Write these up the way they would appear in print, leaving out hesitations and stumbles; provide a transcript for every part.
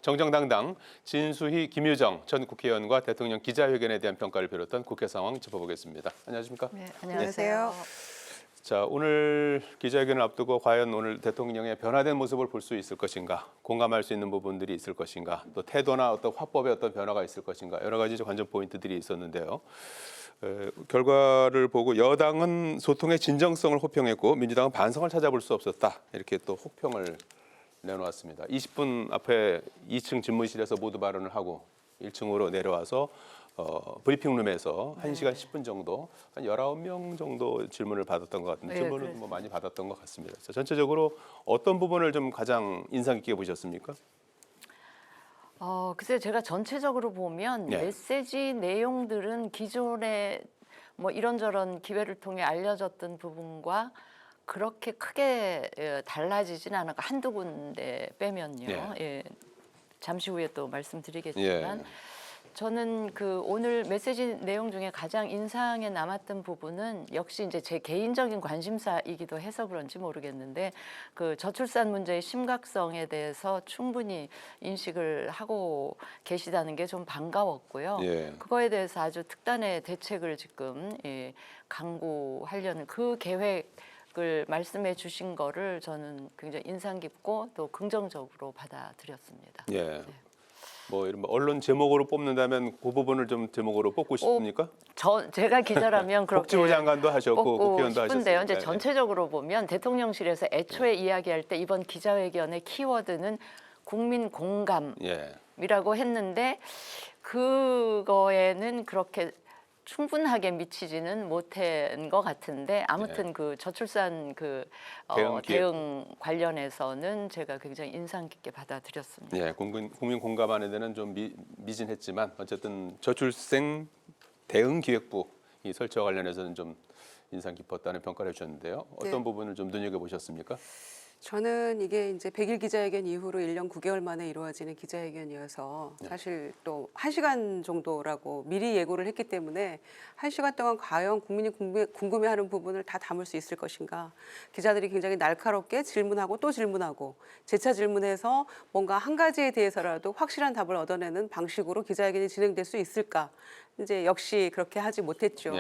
정정당당 진수희, 김유정 전 국회의원과 대통령 기자회견에 대한 평가를 비롯한 국회 상황 짚어보겠습니다. 안녕하십니까? 네, 안녕하세요. 자, 오늘 기자회견을 앞두고 과연 오늘 대통령의 변화된 모습을 볼 수 있을 것인가, 공감할 수 있는 부분들이 있을 것인가, 또 태도나 어떤 화법에 어떤 변화가 있을 것인가, 여러 가지 관전 포인트들이 있었는데요. 결과를 보고 여당은 소통의 진정성을 호평했고 민주당은 반성을 찾아볼 수 없었다, 이렇게 또 혹평을 내놓았습니다. 20분 앞에 2층 집무실에서 모두 발언을 하고 1층으로 내려와서 브리핑룸에서 1시간 10분 정도, 한 19명 정도 질문을 받았던 것 같은데, 질문은 뭐 많이 받았던 것 같습니다. 자, 전체적으로 어떤 부분을 좀 가장 인상 깊게 보셨습니까? 글쎄요, 제가 전체적으로 보면 메시지 내용들은 기존에 뭐 이런저런 기회를 통해 알려졌던 부분과 그렇게 크게 달라지진 않았고, 한두 군데 빼면요. 예, 잠시 후에 또 말씀드리겠지만 저는 오늘 메시지 내용 중에 가장 인상에 남았던 부분은 역시 이제 제 개인적인 관심사이기도 해서 그런지 모르겠는데, 저출산 문제의 심각성에 대해서 충분히 인식을 하고 계시다는 게 좀 반가웠고요. 그거에 대해서 아주 특단의 대책을 지금 강구하려는 그 계획을 말씀해 주신 거를 저는 굉장히 인상 깊고 또 긍정적으로 받아들였습니다. 뭐 이런 언론 제목으로 뽑는다면 그 부분을 좀 제목으로 뽑고 싶습니까? 제가 기자라면 그렇게 복지부 장관도 하셨고 국회의원도 싶은데요. 하셨으니까. 이제 전체적으로 보면 대통령실에서 애초에 이야기할 때 이번 기자회견의 키워드는 국민 공감이라고 했는데, 그거에는 그렇게 충분하게 미치지는 못한 것 같은데, 아무튼 저출산 대응 관련해서는 제가 굉장히 인상 깊게 받아들였습니다. 국민 공감하는 데는 좀 미진했지만 어쨌든 저출생 대응 기획부 이 설치와 관련해서는 좀 인상 깊었다는 평가를 해주셨는데요. 어떤 부분을 좀 눈여겨 보셨습니까? 저는 이게 이제 100일 기자회견 이후로 1년 9개월 만에 이루어지는 기자회견이어서 사실 또 1시간 정도라고 미리 예고를 했기 때문에 1시간 동안 과연 국민이 궁금해하는 부분을 다 담을 수 있을 것인가. 기자들이 굉장히 날카롭게 질문하고 또 질문하고 재차 질문해서 뭔가 한 가지에 대해서라도 확실한 답을 얻어내는 방식으로 기자회견이 진행될 수 있을까. 이제 역시 그렇게 하지 못했죠.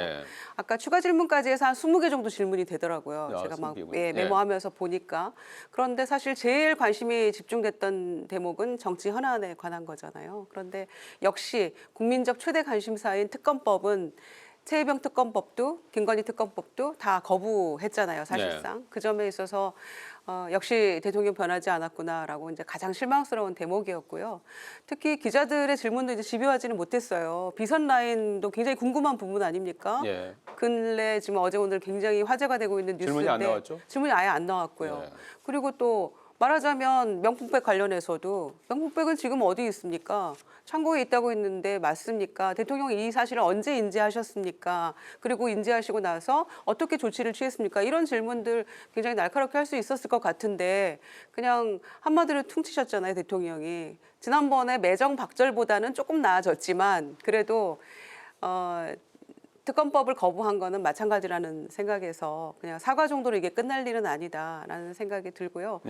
아까 추가 질문까지 해서 한 20개 정도 질문이 되더라고요. 제가 막 메모하면서 보니까. 그런데 사실 제일 관심이 집중됐던 대목은 정치 현안에 관한 거잖아요. 그런데 역시 국민적 최대 관심사인 특검법은 최혜병 특검법도 김건희 특검법도 다 거부했잖아요, 사실상. 그 점에 있어서 역시 대통령 변하지 않았구나라고 이제 가장 실망스러운 대목이었고요. 특히 기자들의 질문도 이제 집요하지는 못했어요. 비선 라인도 굉장히 궁금한 부분 아닙니까? 근래 지금 어제 오늘 굉장히 화제가 되고 있는 뉴스인데 질문이 안 나왔죠? 질문이 아예 안 나왔고요. 그리고 또 말하자면 명품백 관련해서도 명품백은 지금 어디 있습니까? 창고에 있다고 했는데 맞습니까? 대통령이 이 사실을 언제 인지하셨습니까? 그리고 인지하시고 나서 어떻게 조치를 취했습니까? 이런 질문들 굉장히 날카롭게 할 수 있었을 것 같은데 그냥 한마디로 퉁치셨잖아요, 대통령이. 지난번에 매정 박절보다는 조금 나아졌지만 그래도 특검법을 거부한 거는 마찬가지라는 생각에서 그냥 사과 정도로 이게 끝날 일은 아니다라는 생각이 들고요.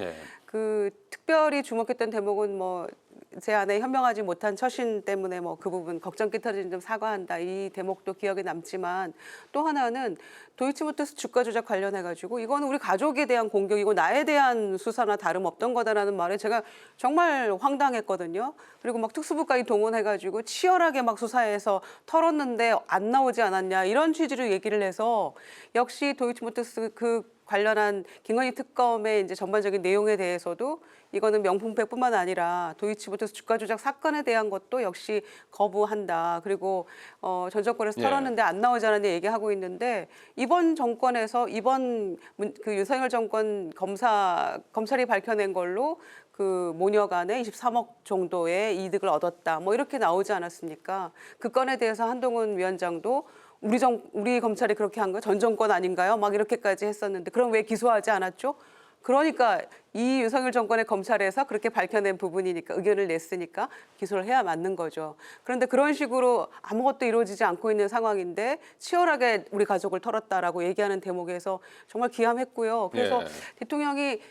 특별히 주목했던 대목은 뭐 제 안에 현명하지 못한 처신 때문에 뭐 그 부분 걱정 끼터진 점 사과한다, 이 대목도 기억에 남지만, 또 하나는 도이치모터스 주가 조작 관련해 가지고 이거는 우리 가족에 대한 공격이고 나에 대한 수사나 다름없던 거다라는 말에 제가 정말 황당했거든요. 그리고 막 특수부까지 동원해 가지고 치열하게 막 수사해서 털었는데 안 나오지 않았냐, 이런 취지로 얘기를 해서 역시 도이치모터스 관련한 김건희 특검의 이제 전반적인 내용에 대해서도 이거는 명품백뿐만 아니라 도이치모터스 주가 조작 사건에 대한 것도 역시 거부한다. 그리고 전 정권에서 털었는데 안 나오지 않았냐 얘기하고 있는데, 이번 정권에서 이번 윤석열 정권 검찰이 밝혀낸 걸로 모녀간에 23억 정도의 이득을 얻었다, 뭐 이렇게 나오지 않았습니까? 그 건에 대해서 한동훈 위원장도 우리 검찰이 그렇게 한 거 전 정권 아닌가요? 막 이렇게까지 했었는데 그럼 왜 기소하지 않았죠? 그러니까 이 윤석열 정권의 검찰에서 그렇게 밝혀낸 부분이니까, 의견을 냈으니까 기소를 해야 맞는 거죠. 그런데 그런 식으로 아무것도 이루어지지 않고 있는 상황인데 치열하게 우리 가족을 털었다라고 얘기하는 대목에서 정말 기함했고요. 그래서 대통령이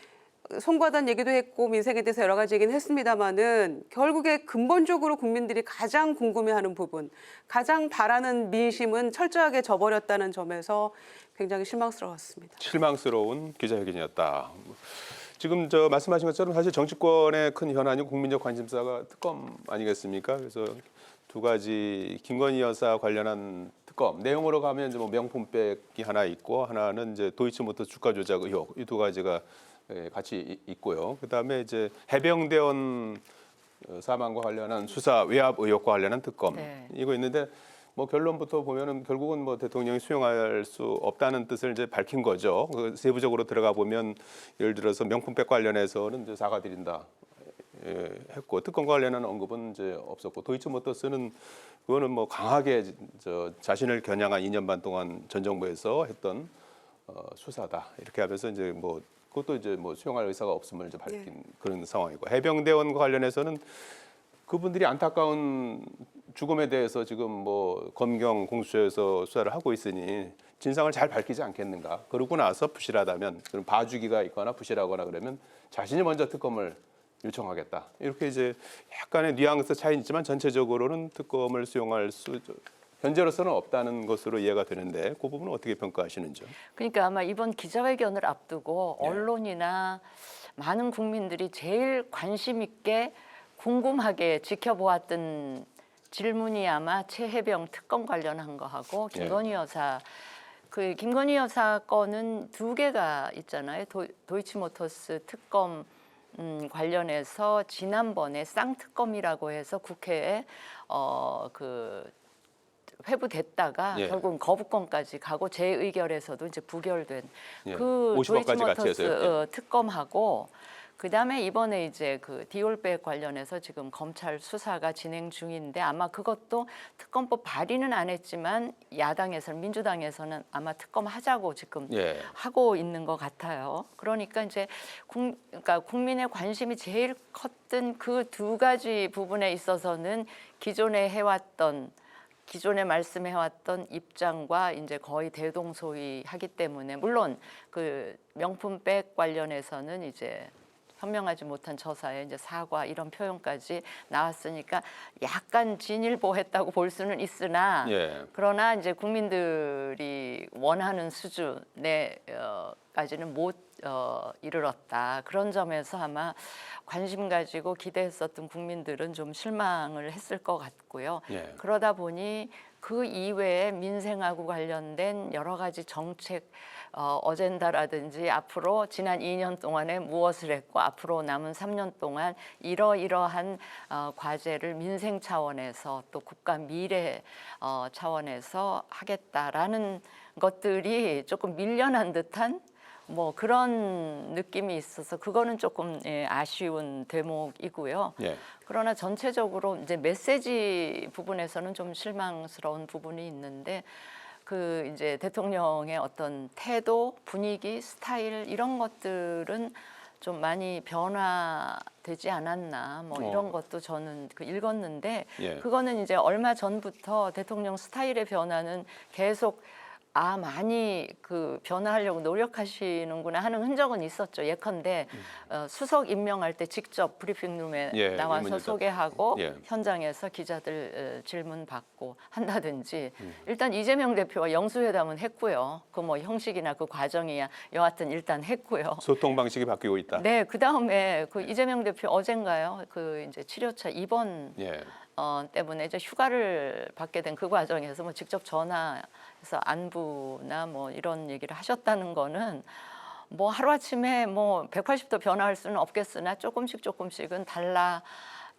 송구하다는 얘기도 했고 민생에 대해서 여러 가지 얘기는 했습니다마는 결국에 근본적으로 국민들이 가장 궁금해하는 부분, 가장 바라는 민심은 철저하게 져버렸다는 점에서 굉장히 실망스러웠습니다. 실망스러운 기자회견이었다. 지금 말씀하신 것처럼 사실 정치권의 큰 현안이 국민적 관심사가 특검 아니겠습니까? 그래서 두 가지 김건희 여사 관련한 특검 내용으로 가면 이제 뭐 명품백이 하나 있고 하나는 이제 도이치모터 주가 조작 의혹 이 두 가지가 같이 있고요. 그다음에 이제 해병대원 사망과 관련한 수사 외압 의혹과 관련한 특검 이거 있는데 뭐 결론부터 보면은 결국은 뭐 대통령이 수용할 수 없다는 뜻을 이제 밝힌 거죠. 그 세부적으로 들어가 보면 예를 들어서 명품백 관련해서는 이제 사과드린다. 했고 특검 관련한 언급은 이제 없었고 도이치모터스는 그거는 뭐 강하게 자신을 겨냥한 2년 반 동안 전 정부에서 했던 수사다 이렇게 하면서 이제 뭐 그것도 이제 뭐 수용할 의사가 없음을 이제 밝힌 그런 상황이고 해병대원과 관련해서는 그분들이 안타까운 죽음에 대해서 지금 뭐 검경 공수처에서 수사를 하고 있으니 진상을 잘 밝히지 않겠는가. 그러고 나서 부실하다면 그럼 봐주기가 있거나 부실하거나 그러면 자신이 먼저 특검을 요청하겠다. 이렇게 이제 약간의 뉘앙스 차이는 있지만 전체적으로는 특검을 수용할 수 현재로서는 없다는 것으로 이해가 되는데 그 부분은 어떻게 평가하시는지요? 그러니까 아마 이번 기자회견을 앞두고 언론이나 많은 국민들이 제일 관심 있게 궁금하게 지켜보았던 질문이 아마 최혜병 특검 관련한 거하고 김건희 여사 그 김건희 여사 건은 두 개가 있잖아요. 도이치모터스 특검 관련해서 지난번에 쌍특검이라고 해서 국회에 그 회부됐다가 결국은 거부권까지 가고 재의결에서도 이제 부결된 그 50억까지 같이 도이치모터스 해서요. 특검하고 그다음에 이번에 이제 그 디올백 관련해서 지금 검찰 수사가 진행 중인데 아마 그것도 특검법 발의는 안 했지만 야당에서는 민주당에서는 아마 특검 하자고 지금 하고 있는 것 같아요. 그러니까 이제 그러니까 국민의 관심이 제일 컸던 그 두 가지 부분에 있어서는 기존에 말씀해왔던 입장과 이제 거의 대동소이하기 때문에 물론 그 명품백 관련해서는 이제 현명하지 못한 처사에 이제 사과 이런 표현까지 나왔으니까 약간 진일보했다고 볼 수는 있으나 그러나 이제 국민들이 원하는 수준에까지는 못 이르렀다. 그런 점에서 아마 관심 가지고 기대했었던 국민들은 좀 실망을 했을 것 같고요. 그러다 보니 그 이외에 민생하고 관련된 여러 가지 정책 어젠다라든지 앞으로 지난 2년 동안에 무엇을 했고 앞으로 남은 3년 동안 이러이러한 과제를 민생 차원에서 또 국가 미래 차원에서 하겠다라는 것들이 조금 밀려난 듯한 뭐 그런 느낌이 있어서 그거는 조금 아쉬운 대목이고요. 그러나 전체적으로 이제 메시지 부분에서는 좀 실망스러운 부분이 있는데 그 이제 대통령의 어떤 태도, 분위기, 스타일 이런 것들은 좀 많이 변화되지 않았나 뭐 이런 것도 저는 읽었는데 그거는 이제 얼마 전부터 대통령 스타일의 변화는 계속 많이 그 변화하려고 노력하시는구나 하는 흔적은 있었죠. 예컨대 수석 임명할 때 직접 브리핑룸에 나와서 소개하고 현장에서 기자들 질문 받고 한다든지 일단 이재명 대표와 영수회담은 했고요. 그 뭐 형식이나 그 과정이야 여하튼 일단 했고요. 소통 방식이 바뀌고 있다. 네, 그 다음에 그 이재명 대표 어젠가요? 그 이제 치료차 입원 때문에 이제 휴가를 받게 된 그 과정에서 뭐 직접 전화해서 안부나 뭐 이런 얘기를 하셨다는 거는 뭐 하루아침에 뭐 180도 변화할 수는 없겠으나 조금씩은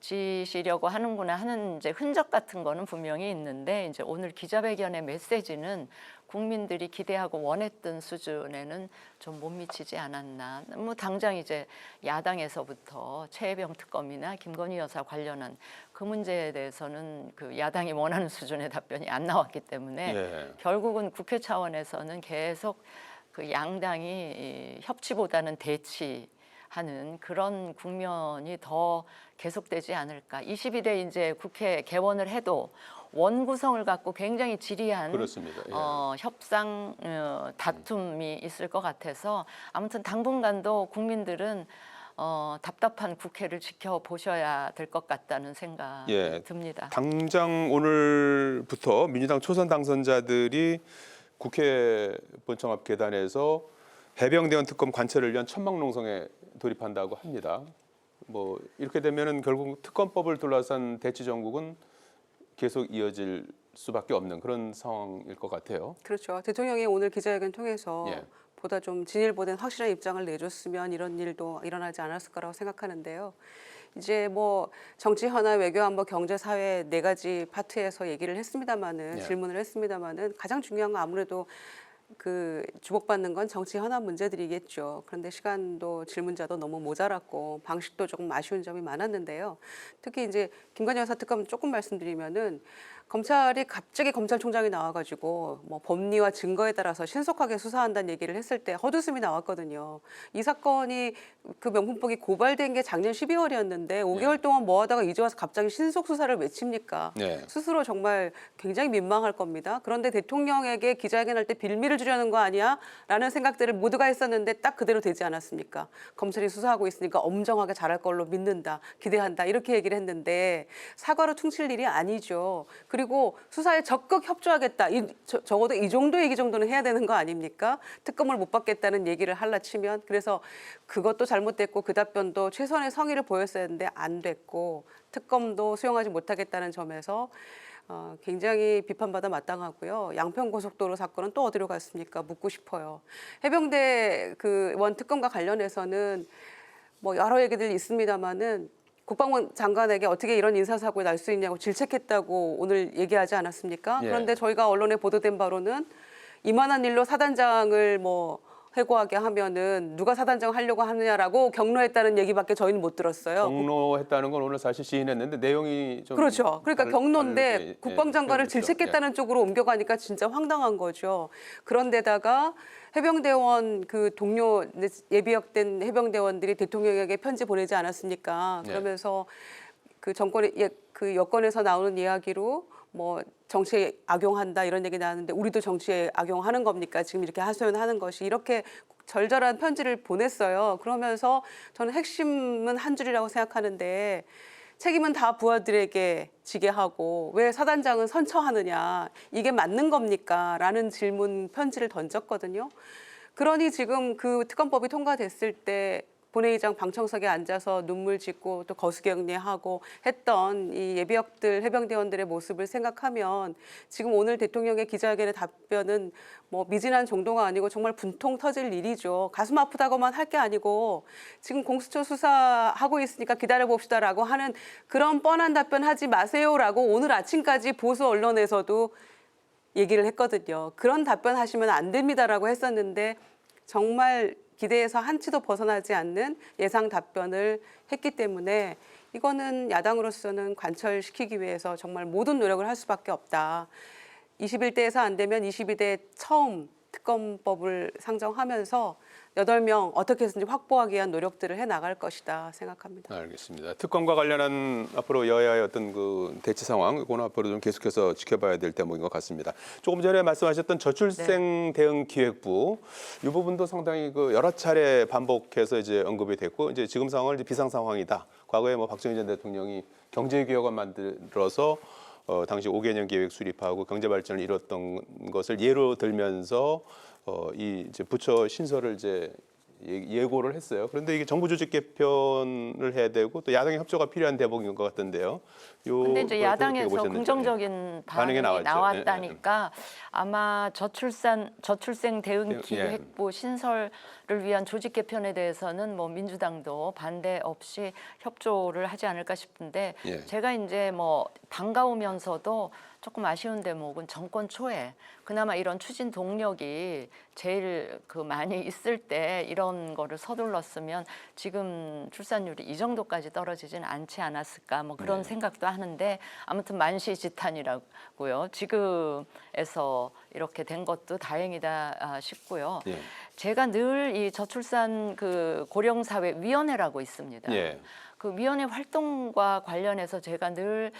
달라지시려고 하는구나 하는 이제 흔적 같은 거는 분명히 있는데 이제 오늘 기자회견의 메시지는 국민들이 기대하고 원했던 수준에는 좀 못 미치지 않았나. 뭐 당장 이제 야당에서부터 최혜병 특검이나 김건희 여사 관련한 그 문제에 대해서는 그 야당이 원하는 수준의 답변이 안 나왔기 때문에 결국은 국회 차원에서는 계속 그 양당이 협치보다는 대치 하는 그런 국면이 더 계속되지 않을까. 22대 이제 국회 개원을 해도 원구성을 갖고 굉장히 지리한 그렇습니다. 예. 협상 다툼이 있을 것 같아서 아무튼 당분간도 국민들은 답답한 국회를 지켜보셔야 될 것 같다는 생각이 예. 듭니다. 당장 오늘부터 민주당 초선 당선자들이 국회 본청 앞 계단에서 해병대원 특검 관철을 위한 천막농성에 돌입한다고 합니다. 뭐 이렇게 되면은 결국 특검법을 둘러싼 대치 정국은 계속 이어질 수밖에 없는 그런 상황일 것 같아요. 그렇죠. 대통령이 오늘 기자회견 통해서 예. 보다 좀 진일보된 확실한 입장을 내줬으면 이런 일도 일어나지 않았을 거라고 생각하는데요. 이제 뭐 정치, 현안, 외교, 안보, 경제, 사회 네 가지 파트에서 얘기를 했습니다마는 예. 질문을 했습니다마는 가장 중요한 건 아무래도 그 주목받는 건 정치 현안 문제들이겠죠. 그런데 시간도 질문자도 너무 모자랐고 방식도 조금 아쉬운 점이 많았는데요. 특히 이제 김건희 여사 특검 조금 말씀드리면은 검찰이 갑자기 검찰총장이 나와가지고 뭐 법리와 증거에 따라서 신속하게 수사한다는 얘기를 했을 때 헛웃음이 나왔거든요. 이 사건이 그 명품복이 고발된 게 작년 12월이었는데 5개월 동안 뭐 하다가 이제 와서 갑자기 신속 수사를 외칩니까? 네. 스스로 정말 굉장히 민망할 겁니다. 그런데 대통령에게 기자회견할 때 빌미를 주려는 거 아니야? 라는 생각들을 모두가 했었는데 딱 그대로 되지 않았습니까? 검찰이 수사하고 있으니까 엄정하게 잘할 걸로 믿는다, 기대한다 이렇게 얘기를 했는데 사과로 퉁칠 일이 아니죠. 그리고 수사에 적극 협조하겠다. 적어도 이 정도 얘기 정도는 해야 되는 거 아닙니까? 특검을 못 받겠다는 얘기를 할라 치면 그래서 그것도 잘못됐고 그 답변도 최선의 성의를 보였어야 했는데 안 됐고 특검도 수용하지 못하겠다는 점에서 굉장히 비판받아 마땅하고요. 양평고속도로 사건은 또 어디로 갔습니까? 묻고 싶어요. 해병대 그 원 특검과 관련해서는 뭐 여러 얘기들이 있습니다마는 국방부 장관에게 어떻게 이런 인사사고에 날 수 있냐고 질책했다고 오늘 얘기하지 않았습니까? 예. 그런데 저희가 언론에 보도된 바로는 이만한 일로 사단장을 뭐 해고하게 하면은 누가 사단장 하려고 하느냐라고 경로했다는 얘기밖에 저희는 못 들었어요. 경로했다는 건 오늘 사실 시인했는데 내용이 좀 그렇죠. 그러니까 경로인데 다르게, 국방장관을 그렇죠. 질책했다는 쪽으로 옮겨가니까 진짜 황당한 거죠. 그런데다가 해병대원 그 동료 예비역된 해병대원들이 대통령에게 편지 보내지 않았습니까? 그러면서 그 정권의 그 여권에서 나오는 이야기로 뭐 정치에 악용한다 이런 얘기 나왔는데 우리도 정치에 악용하는 겁니까? 지금 이렇게 하소연하는 것이 이렇게 절절한 편지를 보냈어요. 그러면서 저는 핵심은 한 줄이라고 생각하는데 책임은 다 부하들에게 지게 하고 왜 사단장은 선처하느냐 이게 맞는 겁니까? 라는 질문 편지를 던졌거든요. 그러니 지금 그 특검법이 통과됐을 때 본회의장 방청석에 앉아서 눈물 짓고 또 거수경례하고 했던 이 예비역들 해병대원들의 모습을 생각하면 지금 오늘 대통령의 기자회견의 답변은 뭐 미진한 정도가 아니고 정말 분통 터질 일이죠. 가슴 아프다고만 할 게 아니고 지금 공수처 수사하고 있으니까 기다려봅시다라고 하는 그런 뻔한 답변 하지 마세요라고 오늘 아침까지 보수 언론에서도 얘기를 했거든요. 그런 답변 하시면 안 됩니다라고 했었는데 정말 기대에서 한치도 벗어나지 않는 예상 답변을 했기 때문에 이거는 야당으로서는 관철시키기 위해서 정말 모든 노력을 할 수밖에 없다. 21대에서 안 되면 22대 처음 특검법을 상정하면서 8명 어떻게 해서든지 확보하기 위한 노력들을 해나갈 것이다 생각합니다. 알겠습니다. 특검과 관련한 앞으로 여야의 어떤 그 대치 상황, 이거는 앞으로 좀 계속해서 지켜봐야 될 대목인 것 같습니다. 조금 전에 말씀하셨던 저출생 대응 기획부 이 부분도 상당히 그 여러 차례 반복해서 이제 언급이 됐고 이제 지금 상황은 이제 비상 상황이다. 과거에 뭐 박정희 전 대통령이 경제개혁안 만들어서 당시 5개년 계획 수립하고 경제 발전을 이뤘던 것을 예로 들면서 이 이제 부처 신설을 이제 예고를 했어요. 그런데 이게 정부 조직 개편을 해야 되고 또 야당의 협조가 필요한 대목인 것 같던데요. 근데 이제 야당에서 긍정적인 반응이 나왔다니까 아마 저출생 대응 기획부 신설을 위한 조직 개편에 대해서는 뭐 민주당도 반대 없이 협조를 하지 않을까 싶은데 제가 이제 뭐 반가우면서도 조금 아쉬운 대목은 정권 초에 그나마 이런 추진 동력이 제일 그 많이 있을 때 이런 거를 서둘렀으면 지금 출산율이 이 정도까지 떨어지진 않지 않았을까 뭐 그런 생각도 하는데 아무튼 만시지탄이라고요. 지금에서 이렇게 된 것도 다행이다 싶고요. 제가 늘 이 저출산 그 고령사회 위원회라고 있습니다. 예. 그 위원회 활동과 관련해서 제가 늘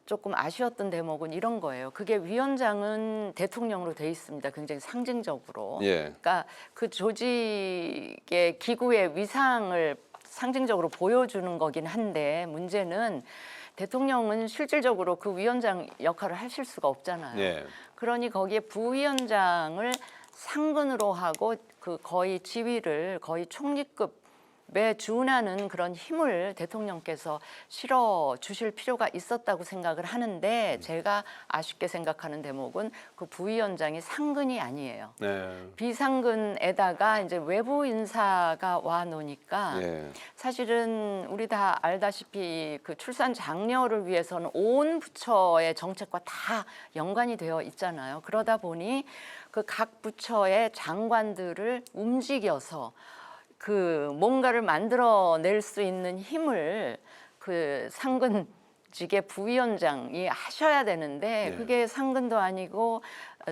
조금 아쉬웠던 대목은 이런 거예요. 그게 위원장은 대통령으로 돼 있습니다. 굉장히 상징적으로. 예. 그러니까 그 조직의 기구의 위상을 상징적으로 보여주는 거긴 한데 문제는 대통령은 실질적으로 그 위원장 역할을 하실 수가 없잖아요. 예. 그러니 거기에 부위원장을 상근으로 하고 그 거의 지위를 거의 총리급에 준하는 그런 힘을 대통령께서 실어 주실 필요가 있었다고 생각을 하는데 제가 아쉽게 생각하는 대목은 그 부위원장이 상근이 아니에요. 네. 비상근에다가 이제 외부 인사가 와 놓으니까 예. 사실은 우리 다 알다시피 그 출산 장려를 위해서는 온 부처의 정책과 다 연관이 되어 있잖아요. 그러다 보니 그 각 부처의 장관들을 움직여서 그 뭔가를 만들어낼 수 있는 힘을 그 상근직의 부위원장이 하셔야 되는데 네. 그게 상근도 아니고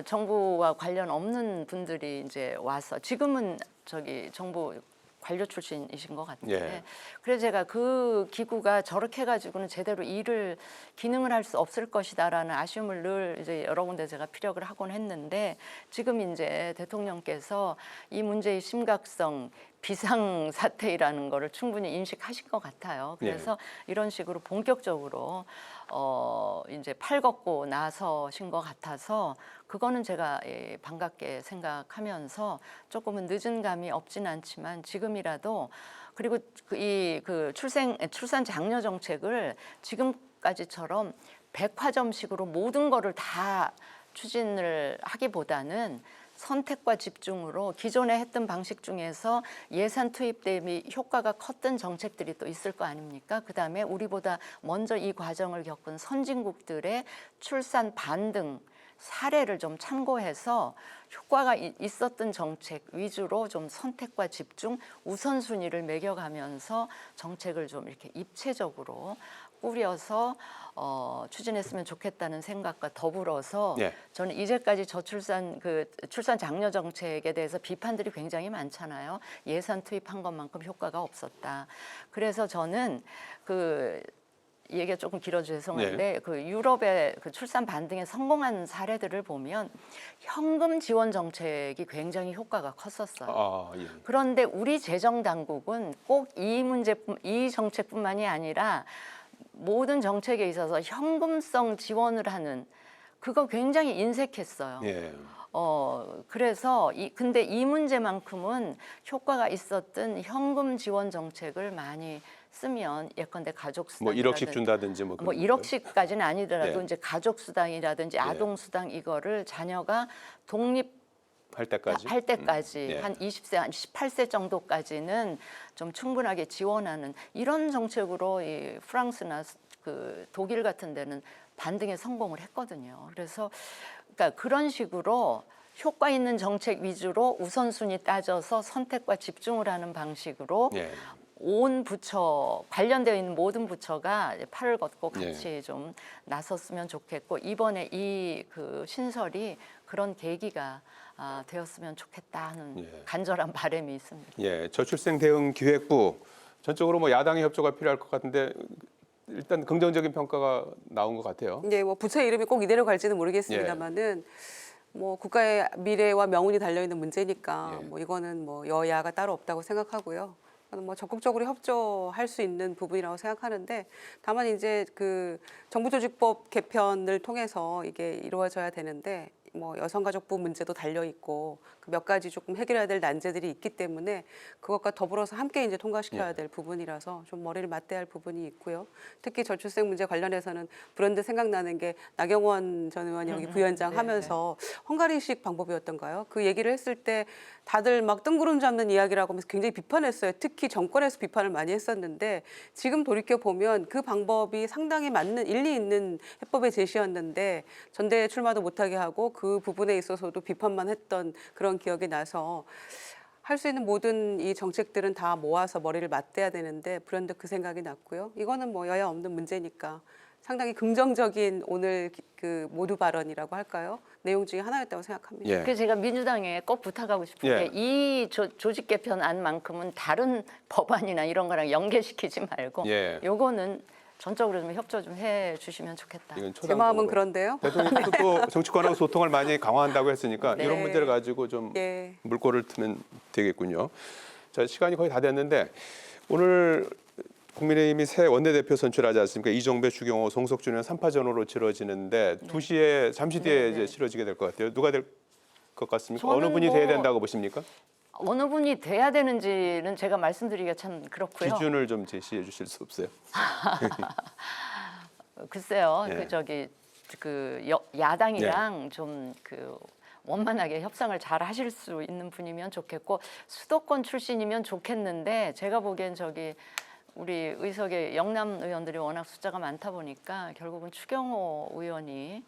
정부와 관련 없는 분들이 이제 와서 지금은 저기 정부 관료 출신이신 것 같은데 예. 그래서 제가 그 기구가 저렇게 해가지고는 제대로 기능을 할 수 없을 것이다라는 아쉬움을 늘 이제 여러 군데 제가 피력을 하곤 했는데 지금 이제 대통령께서 이 문제의 심각성 비상 사태라는 거를 충분히 인식하신 것 같아요. 그래서 이런 식으로 본격적으로 이제 팔 걷고 나서신 것 같아서 그거는 제가 반갑게 생각하면서 조금은 늦은 감이 없진 않지만 지금이라도 그리고 그 출산 장려 정책을 지금까지처럼 백화점식으로 모든 거를 다 추진을 하기보다는 선택과 집중으로 기존에 했던 방식 중에서 예산 투입 대비 효과가 컸던 정책들이 또 있을 거 아닙니까? 그다음에 우리보다 먼저 이 과정을 겪은 선진국들의 출산 반등 사례를 좀 참고해서 효과가 있었던 정책 위주로 좀 선택과 집중, 우선순위를 매겨가면서 정책을 좀 이렇게 입체적으로 꾸려서 추진했으면 좋겠다는 생각과 더불어서 저는 이제까지 저출산 출산 장려 정책에 대해서 비판들이 굉장히 많잖아요. 예산 투입한 것만큼 효과가 없었다. 그래서 저는 이 얘기가 조금 길어져 죄송한데 그 유럽의 그 출산 반등에 성공한 사례들을 보면 현금 지원 정책이 굉장히 효과가 컸었어요. 예. 그런데 우리 재정 당국은 꼭 이 정책뿐만이 아니라 모든 정책에 있어서 현금성 지원을 하는 그거 굉장히 인색했어요. 예. 그래서 근데 이 문제만큼은 효과가 있었던 현금 지원 정책을 많이 쓰면 예컨대 가족 수당 뭐 1억씩 준다든지 뭐 1억씩까지는 아니더라도 네. 이제 가족 수당이라든지 아동 수당 이거를 자녀가 할 때까지 할 때까지 한 20세, 한 18세 정도까지는 좀 충분하게 지원하는 이런 정책으로 이 프랑스나 그 독일 같은 데는 반등에 성공을 했거든요. 그래서 그러니까 그런 식으로 효과 있는 정책 위주로 우선순위 따져서 선택과 집중을 하는 방식으로 온 부처 관련되어 있는 모든 부처가 팔을 걷고 같이 좀 나섰으면 좋겠고 이번에 이 그 신설이 그런 계기가 되었으면 좋겠다 하는 간절한 바람이 있습니다. 예, 저출생 대응 기획부 전적으로 뭐 야당의 협조가 필요할 것 같은데 일단 긍정적인 평가가 나온 것 같아요. 네, 뭐 부처 이름이 꼭 이대로 갈지는 모르겠습니다만은 뭐 국가의 미래와 명운이 달려 있는 문제니까 뭐 이거는 뭐 여야가 따로 없다고 생각하고요. 뭐 적극적으로 협조할 수 있는 부분이라고 생각하는데 다만 이제 그 정부조직법 개편을 통해서 이게 이루어져야 되는데 뭐 여성가족부 문제도 달려 있고 그 몇 가지 조금 해결해야 될 난제들이 있기 때문에 그것과 더불어서 함께 이제 통과시켜야 될 부분이라서 좀 머리를 맞대야 할 부분이 있고요. 특히 저출생 문제 관련해서는 브랜드 생각나는 게 나경원 전 의원이 여기 부위원장 하면서 헝가리식 방법이었던가요? 그 얘기를 했을 때 다들 막 뜬구름 잡는 이야기라고 하면서 굉장히 비판했어요. 특히 정권에서 비판을 많이 했었는데 지금 돌이켜 보면 그 방법이 상당히 맞는 일리 있는 해법의 제시였는데 전대에 출마도 못하게 하고 그 부분에 있어서도 비판만 했던 그런 기억이 나서 할 수 있는 모든 이 정책들은 다 모아서 머리를 맞대야 되는데 불현듯 그 생각이 났고요. 이거는 뭐 여야 없는 문제니까 상당히 긍정적인 오늘 그 모두 발언이라고 할까요? 내용 중에 하나였다고 생각합니다. 예. 그래서 제가 민주당에 꼭 부탁하고 싶은 예. 게 이 조직 개편안만큼은 다른 법안이나 이런 거랑 연계시키지 말고 예. 요거는 전적으로 좀 협조 좀 해주시면 좋겠다. 이건 제 마음은 초당적으로. 그런데요. 대통령께서 또 정치권하고 소통을 많이 강화한다고 했으니까 네. 이런 문제를 가지고 좀 예. 물꼬를 트면 되겠군요. 자, 시간이 거의 다 됐는데 오늘 국민의힘이 새 원내대표 선출하지 않습니까? 이종배, 주경호, 송석준 의원 3파전으로 치러지는데 2시에 잠시 뒤에 이제 치러지게 될 것 같아요. 누가 될 것 같습니까? 어느 저는 분이 뭐 돼야 된다고 보십니까? 어느 분이 돼야 되는지는 제가 말씀드리기가 참 그렇고요. 기준을 좀 제시해 주실 수 없어요? 글쎄요, 예. 야당이랑 좀 원만하게 협상을 잘 하실 수 있는 분이면 좋겠고 수도권 출신이면 좋겠는데 제가 보기엔 우리 의석의 영남 의원들이 워낙 숫자가 많다 보니까 결국은 추경호 의원이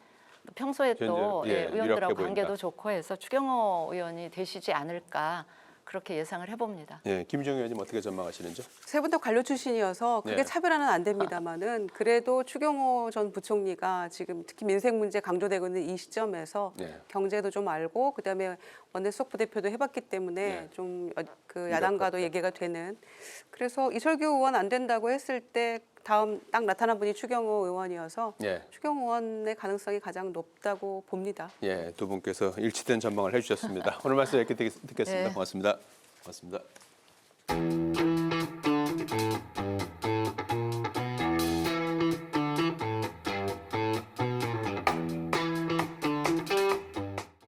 평소에 또 예, 의원들하고 이렇게 관계도 보인다. 좋고 해서 추경호 의원이 되시지 않을까 그렇게 예상을 해봅니다. 예, 김정희 의원님 어떻게 전망하시는지요? 세 분 다 관료 출신이어서 그게 네. 차별화는 안 됩니다만은 그래도 추경호 전 부총리가 지금 특히 민생 문제 강조되고 있는 이 시점에서 네. 경제도 좀 알고 그다음에 원내수석 부대표도 해봤기 때문에 네. 좀 그 야당과도 얘기가 되는 그래서 이철규 의원 안 된다고 했을 때 다음 딱 나타난 분이 추경호 의원이어서 예. 추경호 의원의 가능성이 가장 높다고 봅니다. 예, 두 분께서 일치된 전망을 해주셨습니다. 오늘 말씀 이렇게 듣겠습니다. 네. 고맙습니다. 고맙습니다.